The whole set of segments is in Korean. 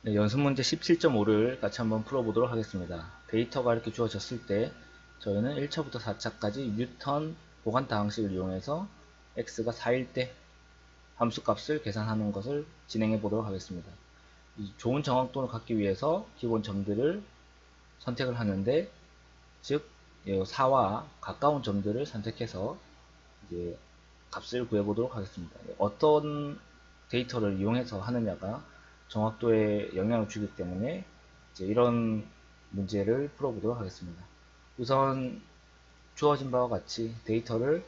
네, 연습 문제 17.5를 같이 한번 풀어보도록 하겠습니다. 데이터가 이렇게 주어졌을 때 저희는 1차부터 4차까지 뉴턴 보관타 방식을 이용해서 x가 4일 때 함수값을 계산하는 것을 진행해 보도록 하겠습니다. 좋은 정확도를 갖기 위해서 기본 점들을 선택을 하는데, 즉 4와 가까운 점들을 선택해서 이제 값을 구해 보도록 하겠습니다. 어떤 데이터를 이용해서 하느냐가 정확도에 영향을 주기 때문에 이제 이런 문제를 풀어보도록 하겠습니다. 우선 주어진 바와 같이 데이터를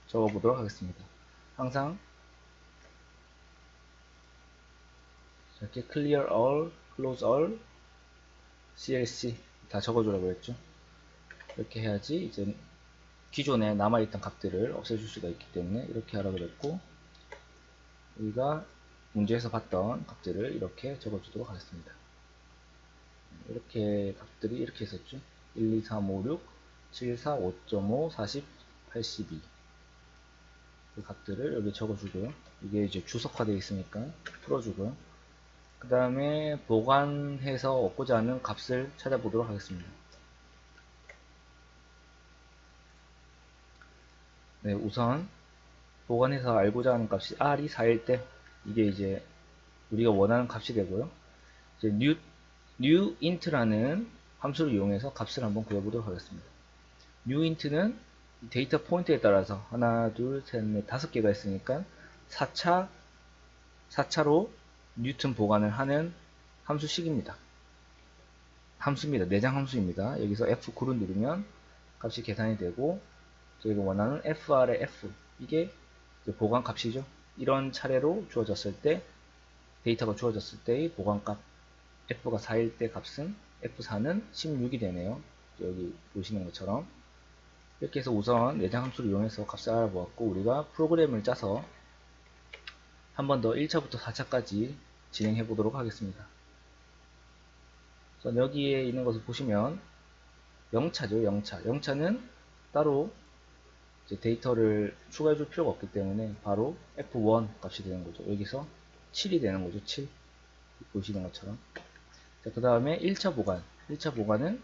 적어보도록 하겠습니다. 항상 이렇게 clear all, close all, clc 다 적어주라고 했죠. 이렇게 해야지 이제 기존에 남아있던 값들을 없애줄 수가 있기 때문에 이렇게 하라고 그랬고, 우리가 문제에서 봤던 값들을 이렇게 적어주도록 하겠습니다. 이렇게 값들이 이렇게 있었죠. 1, 2, 3, 5, 6, 7, 4, 5.5, 40, 82. 그 값들을 여기 적어주고요. 이게 이제 주석화되어 있으니까 풀어주고요. 그 다음에 보관해서 얻고자 하는 값을 찾아보도록 하겠습니다. 네, 우선 보관해서 알고자 하는 값이 r이 4일 때 이게 이제 우리가 원하는 값이 되고요. 이제 new int라는 함수를 이용해서 값을 한번 구해보도록 하겠습니다. new int는 데이터 포인트에 따라서 하나, 둘, 셋, 넷, 5개가 있으니까 4차로 뉴턴 보관을 하는 함수식입니다. 함수입니다. 내장 함수입니다. 여기서 F9를 누르면 값이 계산이 되고, 저희가 원하는 FR의 F, 이게 보관 값이죠. 이런 차례로 주어졌을 때, 데이터가 주어졌을 때의 보관값 F가 4일 때 값은 F4는 16이 되네요. 여기 보시는 것처럼 이렇게 해서 우선 내장 함수를 이용해서 값을 알아보았고, 우리가 프로그램을 짜서 한 번 더 1차부터 4차까지 진행해 보도록 하겠습니다. 우선 여기에 있는 것을 보시면 0차죠. 0차. 0차는 따로 이제 데이터를 추가해 줄 필요가 없기 때문에 바로 F1 값이 되는 거죠. 여기서 7이 되는 거죠. 7. 보시는 것처럼. 그 다음에 1차 보관. 1차 보관은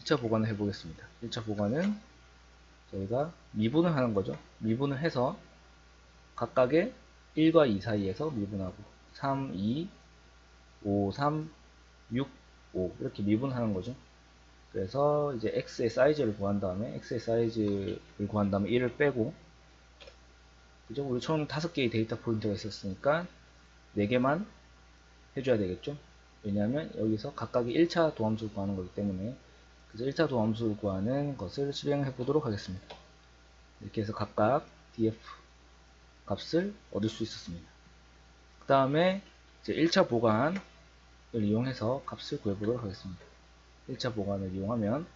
1차 보관을 해보겠습니다. 1차 보관은 저희가 미분을 하는 거죠. 미분을 해서 각각의 1과 2 사이에서 미분하고 3, 2, 5, 3, 6, 5 이렇게 미분하는 거죠. 그래서 이제 x의 사이즈를 구한 다음에 x의 사이즈를 구한 다음에 1을 빼고, 그죠? 우리 총 5개의 데이터 포인트가 있었으니까 4개만 해줘야 되겠죠? 왜냐하면 여기서 각각의 1차 도함수를 구하는 거기 때문에, 그래서 1차 도함수를 구하는 것을 실행해 보도록 하겠습니다. 이렇게 해서 각각 df 값을 얻을 수 있었습니다. 그 다음에 이제 1차 보관을 이용해서 값을 구해보도록 하겠습니다. 1차 보관을 이용하면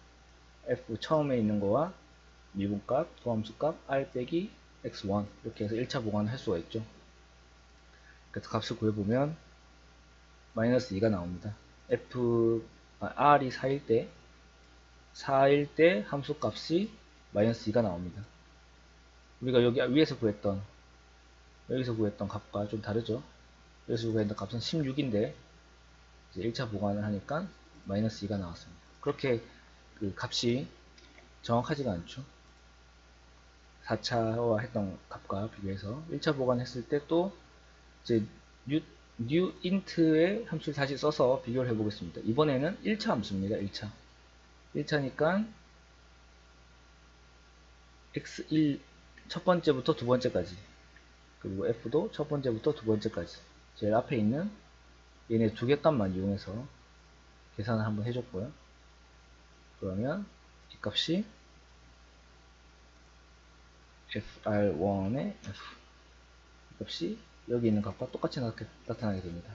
f 처음에 있는 거와 미분값, 도함수값 r 빼기 x1 이렇게 해서 1차 보관을 할 수가 있죠. 그래서 값을 구해보면 마이너스 2가 나옵니다. r이 4일 때 함수값이 마이너스 2가 나옵니다. 우리가 여기 위에서 구했던, 여기서 구했던 값과 좀 다르죠. 여기서 구했던 값은 16인데 이제 1차 보관을 하니까 마이너스 2가 나왔습니다. 그렇게 그 값이 정확하지가 않죠. 4차와 했던 값과 비교해서 1차 보관했을 때 또 이제 new int의 함수를 다시 써서 비교를 해보겠습니다. 이번에는 1차 함수입니다. 1차니까 x1 첫 번째부터 두 번째까지, 그리고 f도 첫 번째부터 두 번째까지 제일 앞에 있는 얘네 두 개 값만 이용해서 계산을 한번 해줬고요. 그러면 이 값이 fr1의 f 이 값이 여기 있는 값과 똑같이 나타나게 됩니다.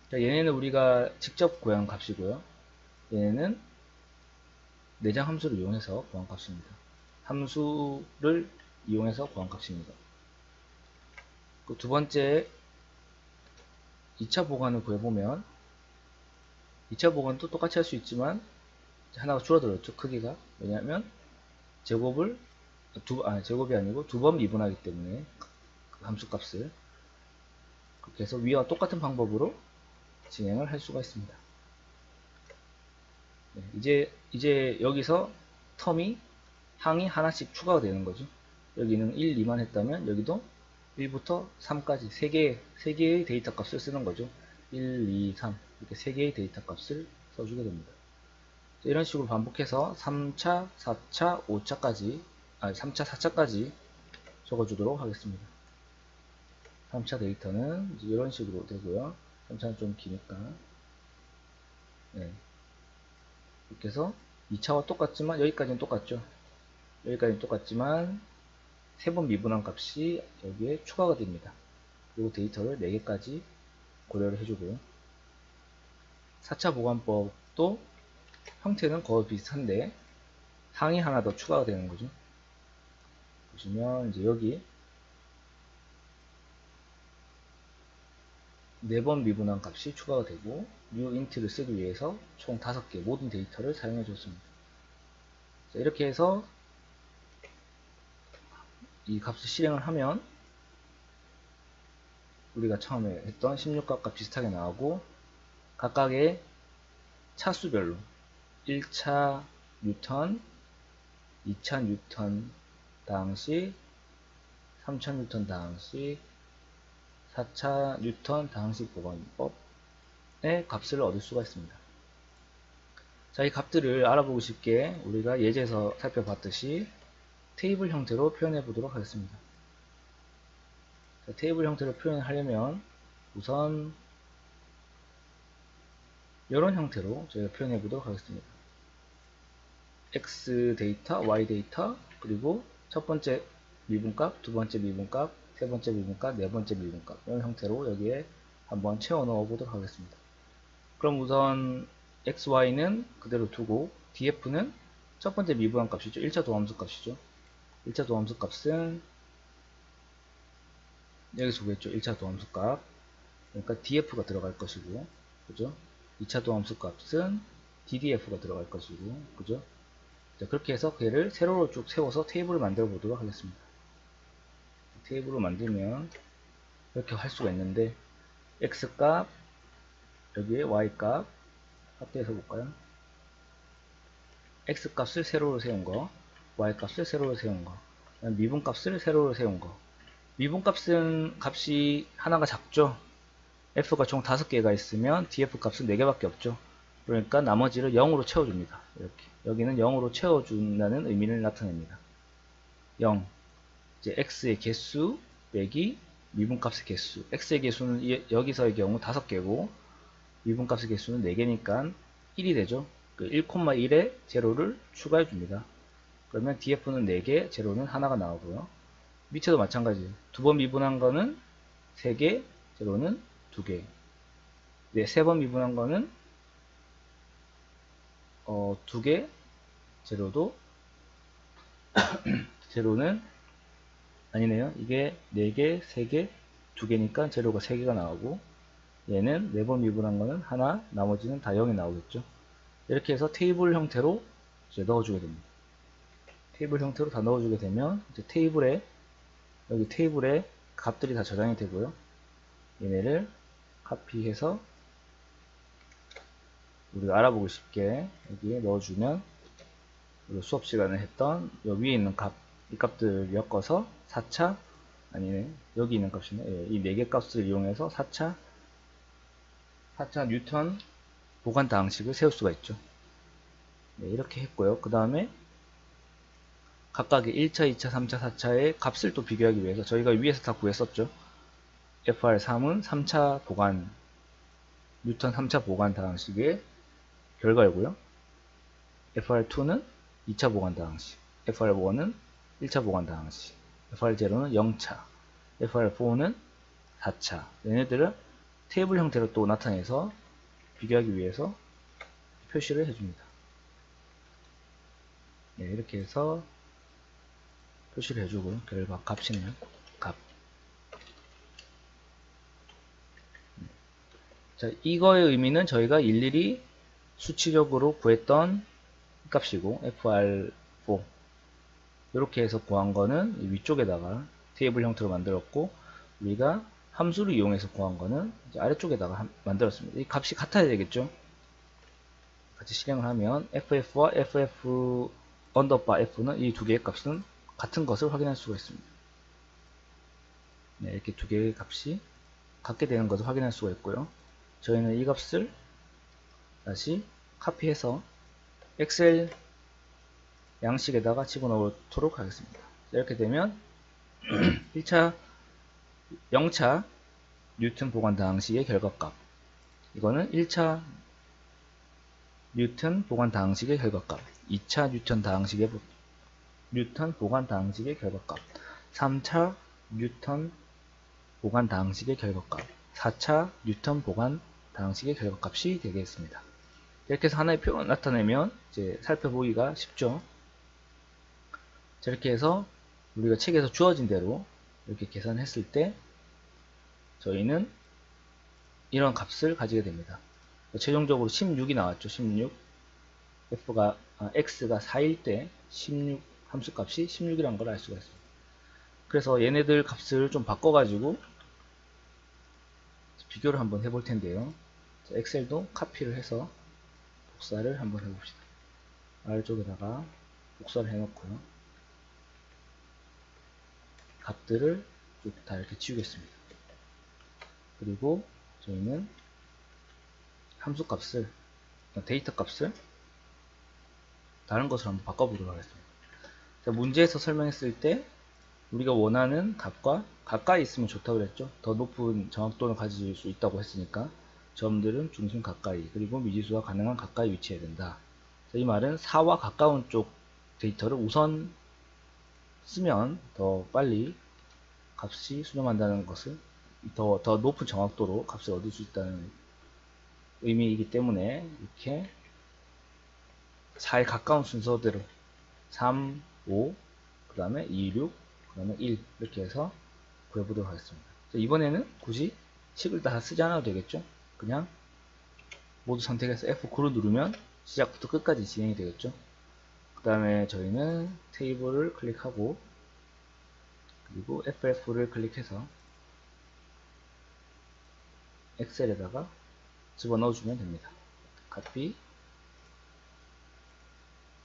자, 얘네는 우리가 직접 구한 값이고요. 얘네는 내장 함수를 이용해서 구한 값입니다. 함수를 이용해서 구한 값입니다. 그 두 번째 2차 보관을 구해보면 2차 보관도 똑같이 할 수 있지만 하나가 줄어들었죠. 크기가. 왜냐하면 제곱을 제곱이 아니고 두 번 미분하기 때문에 그 함수 값을. 그렇게 해서 위와 똑같은 방법으로 진행을 할 수가 있습니다. 네, 이제 여기서 텀이 항이 하나씩 추가가 되는 거죠. 여기는 1, 2만 했다면 여기도 1부터 3까지 3개의 데이터 값을 쓰는 거죠. 1, 2, 3 이렇게 3개의 데이터 값을 써주게 됩니다. 이런 식으로 반복해서 3차, 4차, 5차까지 3차, 4차까지 적어주도록 하겠습니다. 3차 데이터는 이제 이런 식으로 되고요. 3차는 좀 기니까 네. 이렇게 해서 2차와 똑같지만 여기까지는 똑같죠. 여기까지는 똑같지만 3번 미분한 값이 여기에 추가가 됩니다. 그리고 데이터를 4개까지 고려를 해주고요. 4차 보관법도 형태는 거의 비슷한데 항이 하나 더 추가가 되는 거죠. 보시면 이제 여기 4번 미분한 값이 추가가 되고 new int를 쓰기 위해서 총 5개 모든 데이터를 사용해 줬습니다. 이렇게 해서 이 값을 실행을 하면 우리가 처음에 했던 16값과 비슷하게 나오고 각각의 차수별로 1차 뉴턴, 2차 뉴턴 당시, 3차 뉴턴 당시, 4차 뉴턴 당식 보관법의 값을 얻을 수가 있습니다. 자, 이 값들을 알아보고 쉽게 우리가 예제에서 살펴봤듯이 테이블 형태로 표현해 보도록 하겠습니다. 자, 테이블 형태로 표현하려면 우선 이런 형태로 저희가 표현해 보도록 하겠습니다. X 데이터, Y 데이터, 그리고 첫 번째 미분값, 두 번째 미분값, 세 번째 미분값, 네 번째 미분값 이런 형태로 여기에 한번 채워 넣어 보도록 하겠습니다. 그럼 우선 X, Y는 그대로 두고 DF는 첫 번째 미분한 값이죠. 1차 도함수 값이죠. 1차 도함수 값은 여기서 보겠죠. 1차 도함수 값. 그러니까 DF가 들어갈 것이고, 그죠? 2차 도함수 값은 DDF가 들어갈 것이고, 그죠? 자, 그렇게 해서 걔를 세로로 쭉 세워서 테이블을 만들어 보도록 하겠습니다. 테이블을 만들면 이렇게 할 수가 있는데 X값, 여기에 Y값 합계해서 볼까요? X값을 세로로 세운 거, Y값을 세로로 세운 거, 미분값을 세로로 세운 거. 미분값은 값이 하나가 작죠. F가 총 5개가 있으면 DF 값은 4개밖에 없죠. 그러니까 나머지를 0으로 채워줍니다. 이렇게. 여기는 0으로 채워준다는 의미를 나타냅니다. 0. 이제 X의 개수 빼기 미분값의 개수. X의 개수는 여기서의 경우 5개고, 미분값의 개수는 4개니까 1이 되죠. 그 1,1에 제로를 추가해 줍니다. 그러면 DF는 4개, 제로는 하나가 나오고요. 밑에도 마찬가지. 두 번 미분한 거는 3개, 제로는 2개. 네, 3번 미분한 거는 2개, 제로도 제로는 아니네요. 이게 4개, 3개, 2개니까 제로가 3개가 나오고, 얘는 4번 미분한 거는 하나, 나머지는 다 0이 나오겠죠. 이렇게 해서 테이블 형태로 이제 넣어주게 됩니다. 테이블 형태로 다 넣어주게 되면 이제 여기 테이블에 값들이 다 저장이 되고요. 얘네를 카피해서 우리가 알아보기 쉽게 여기에 넣어주면 수업 시간에 했던 요 위에 있는 값, 이 값들 엮어서 4차 아니네, 여기 있는 값이네. 예, 이 4개 값을 이용해서 4차 뉴턴 보관 다항식을 세울 수가 있죠. 네, 이렇게 했고요. 그 다음에 각각의 1차, 2차, 3차, 4차의 값을 또 비교하기 위해서 저희가 위에서 다 구했었죠. FR3은 3차 보관, 뉴턴 3차 보관 다항식의 결과이고요. FR2는 2차 보관 다항식, FR1은 1차 보관 다항식, FR0는 0차, FR4는 4차. 얘네들을 테이블 형태로 또 나타내서 비교하기 위해서 표시를 해줍니다. 네, 이렇게 해서 표시를 해주고 결과 값이네요. 값. 자, 이거의 의미는 저희가 일일이 수치적으로 구했던 값이고 FR4 이렇게 해서 구한 거는 위쪽에다가 테이블 형태로 만들었고, 우리가 함수를 이용해서 구한 거는 이제 아래쪽에다가 만들었습니다. 이 값이 같아야 되겠죠. 같이 실행을 하면 ff와 ff 언더바 f는 이 두 개의 값은 같은 것을 확인할 수가 있습니다. 네, 이렇게 두 개의 값이 같게 되는 것을 확인할 수가 있고요. 저희는 이 값을 다시 카피해서 엑셀 양식에다가 집어넣도록 하겠습니다. 이렇게 되면 1차 0차 뉴턴 보관 당식의 결과값, 이거는 1차 뉴턴 보관 당식의 결과값, 2차 뉴턴 보관 당식의 결과값, 3차 뉴턴 보관 당식의 결과값, 4차 뉴턴 보관 당식의 결과값이 되겠습니다. 이렇게 해서 하나의 표를 나타내면 이제 살펴보기가 쉽죠. 이렇게 해서 우리가 책에서 주어진 대로 이렇게 계산했을 때 저희는 이런 값을 가지게 됩니다. 최종적으로 16이 나왔죠. 16. x가 4일 때 16 함수값이 16이라는 걸 알 수가 있습니다. 그래서 얘네들 값을 좀 바꿔가지고 비교를 한번 해볼 텐데요. 엑셀도 카피를 해서 복사를 한번 해봅시다. 아래쪽에다가 복사를 해놓고요. 값들을 다 이렇게 지우겠습니다. 그리고 저희는 함수 값을, 데이터 값을 다른 것으로 한번 바꿔보도록 하겠습니다. 문제에서 설명했을 때 우리가 원하는 값과 가까이 있으면 좋다고 그랬죠. 더 높은 정확도를 가질 수 있다고 했으니까 점들은 중심 가까이, 그리고 미지수와 가능한 가까이 위치해야 된다. 이 말은 4와 가까운 쪽 데이터를 우선 쓰면 더 빨리 값이 수렴한다는 것을, 더 높은 정확도로 값을 얻을 수 있다는 의미이기 때문에 이렇게 4에 가까운 순서대로 3, 5, 그 다음에 2, 6, 그 다음에 1 이렇게 해서 구해보도록 하겠습니다. 이번에는 굳이 식을 다 쓰지 않아도 되겠죠. 그냥 모두 선택해서 F9를 누르면 시작부터 끝까지 진행이 되겠죠. 그 다음에 저희는 테이블을 클릭하고 그리고 FF4를 클릭해서 엑셀에다가 집어넣어주면 됩니다. 카피,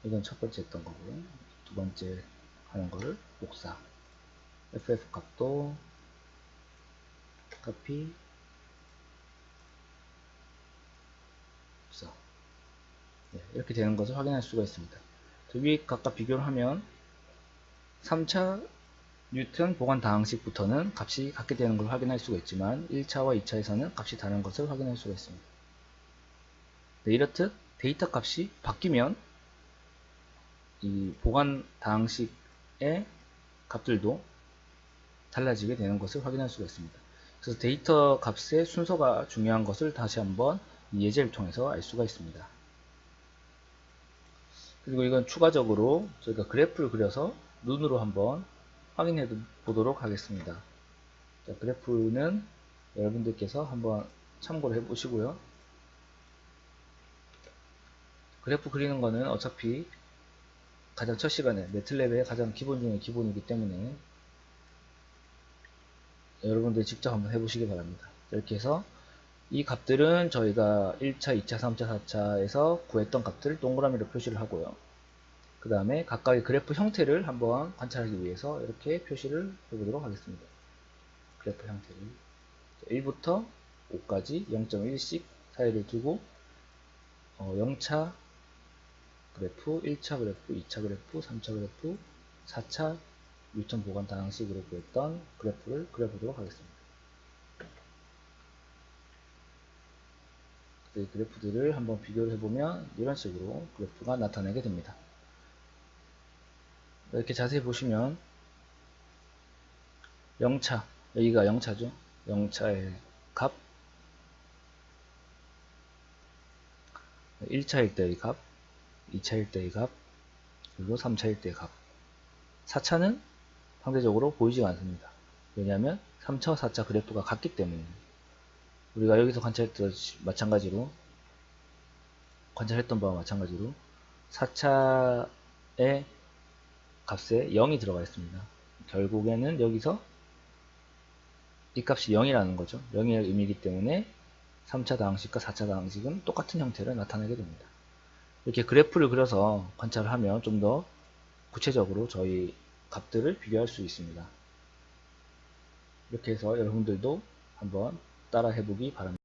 이건 첫 번째 했던 거고요. 두 번째 하는 거를 복사, FF 값도 카피, 복사. 네, 이렇게 되는 것을 확인할 수가 있습니다. 위에 각각 비교를 하면 3차 뉴턴 보관 다항식부터는 값이 같게 되는 걸 확인할 수가 있지만 1차와 2차에서는 값이 다른 것을 확인할 수가 있습니다. 네, 이렇듯 데이터 값이 바뀌면 이 보관 다항식의 값들도 달라지게 되는 것을 확인할 수가 있습니다. 그래서 데이터 값의 순서가 중요한 것을 다시 한번 이 예제를 통해서 알 수가 있습니다. 그리고 이건 추가적으로 저희가 그래프를 그려서 눈으로 한번 확인해 보도록 하겠습니다. 자, 그래프는 여러분들께서 한번 참고를 해 보시고요. 그래프 그리는 거는 어차피 가장 첫 시간에 매틀랩의 가장 기본 중에 기본이기 때문에 여러분들 직접 한번 해보시기 바랍니다. 이렇게 해서 이 값들은 저희가 1차, 2차, 3차, 4차에서 구했던 값들을 동그라미로 표시를 하고요. 그 다음에 각각의 그래프 형태를 한번 관찰하기 위해서 이렇게 표시를 해보도록 하겠습니다. 그래프 형태를 1부터 5까지 0.1씩 사이를 두고 0차 그래프, 1차 그래프, 2차 그래프, 3차 그래프, 4차 뉴턴 보관 다항식으로 구했던 그래프를 그려보도록 하겠습니다. 이 그래프들을 한번 비교를 해보면 이런 식으로 그래프가 나타나게 됩니다. 이렇게 자세히 보시면 0차, 여기가 0차죠. 0차의 값, 1차일 때의 값, 2차일 때의 값, 그리고 3차일 때의 값. 4차는 상대적으로 보이지가 않습니다. 왜냐하면 3차와 4차 그래프가 같기 때문에 우리가 여기서 관찰했던 바와 마찬가지로 4차의 값에 0이 들어가 있습니다. 결국에는 여기서 이 값이 0이라는 거죠. 0의 의미이기 때문에 3차 다항식과 4차 다항식은 똑같은 형태를 나타내게 됩니다. 이렇게 그래프를 그려서 관찰을 하면 좀 더 구체적으로 저희 값들을 비교할 수 있습니다. 이렇게 해서 여러분들도 한번 따라 해보기 바랍니다.